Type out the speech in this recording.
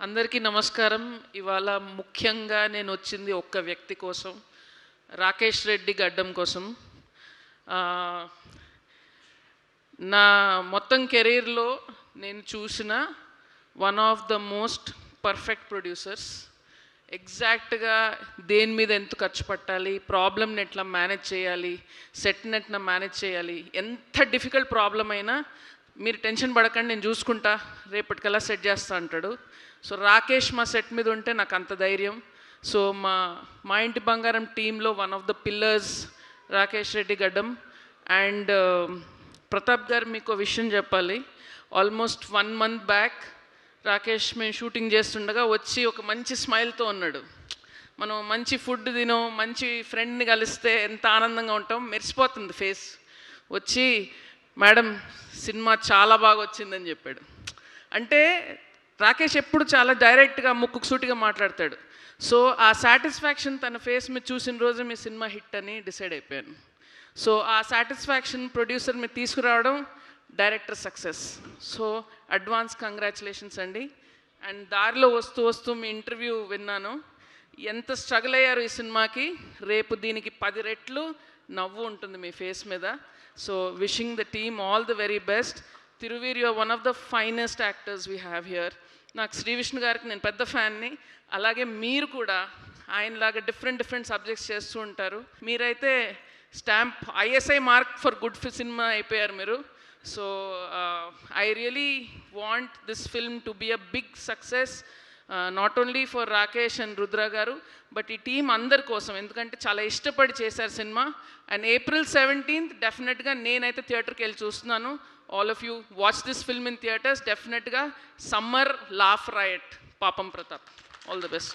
అందరికీ నమస్కారం. ఇవాళ ముఖ్యంగా నేను వచ్చింది ఒక్క వ్యక్తి కోసం, రాకేష్ రెడ్డి గడ్డం కోసం. నా మొత్తం కెరీర్లో నేను చూసిన one of the most perfect producers. ఎగ్జాక్ట్గా దేని మీద ఎంత ఖర్చు పట్టాలి, ప్రాబ్లమ్ని ఎట్లా మేనేజ్ చేయాలి, సెట్ని ఎట్లా మేనేజ్ చేయాలి, ఎంత డిఫికల్ట్ ప్రాబ్లం అయినా మీరు టెన్షన్ పడకండి, నేను చూసుకుంటా, రేపటికల్లా సెట్ చేస్తా అంటాడు. సో రాకేష్ మా సెట్ మీద ఉంటే నాకు అంత ధైర్యం. సో మా ఇంటి బంగారం టీంలో one of the pillars Rakesh Reddy గడ్డం. అండ్ ప్రతాప్ గారు, మీకు విషయం చెప్పాలి. ఆల్మోస్ట్ 1 month బ్యాక్ రాకేష్ మేము షూటింగ్ చేస్తుండగా వచ్చి ఒక మంచి స్మైల్తో ఉన్నాడు. మనం మంచి ఫుడ్ తినో, మంచి ఫ్రెండ్ని కలిస్తే ఎంత ఆనందంగా ఉంటాం, మెరిసిపోతుంది ఫేస్. వచ్చి మేడం సినిమా చాలా బాగా వచ్చిందని చెప్పాడు. అంటే రాకేష్ ఎప్పుడు చాలా డైరెక్ట్గా ముక్కుకు సూటిగా మాట్లాడతాడు. సో ఆ సాటిస్ఫాక్షన్ తన ఫేస్ మీద చూసిన రోజు మీ సినిమా హిట్ అని డిసైడ్ అయిపోయాను. సో ఆ సాటిస్ఫాక్షన్ ప్రొడ్యూసర్ మీద తీసుకురావడం director success. So advance congratulations అండి. అండ్ దారిలో వస్తూ వస్తూ మీ ఇంటర్వ్యూ విన్నాను, ఎంత స్ట్రగుల్ అయ్యారు ఈ సినిమాకి. రేపు దీనికి 10 రెట్లు నవ్వు ఉంటుంది మీ ఫేస్ మీద. So wishing the team all the very best. Thiruveer, you are one of the finest actors we have here. నాకు శ్రీ విష్ణు గారికి నేను పెద్ద ఫ్యాన్ని. అలాగే మీరు కూడా ఆయనలాగా డిఫరెంట్ సబ్జెక్ట్స్ చేస్తూ ఉంటారు. మీరైతే stamp ISI mark for good cinema అయిపోయారు మీరు. So I really want this film to be a big success, not only for Rakesh and Rudra garu, but ఈ టీం అందరి కోసం. ఎందుకంటే చాలా ఇష్టపడి చేశారు సినిమా. అండ్ April 17th డెఫినెట్గా నేనైతే థియేటర్కి వెళ్ళి చూస్తున్నాను. All of you watch this film in theatres. డెఫినెట్గా సమ్మర్ లాఫ్ రాయట్, పాపం ప్రతాప్. All the best.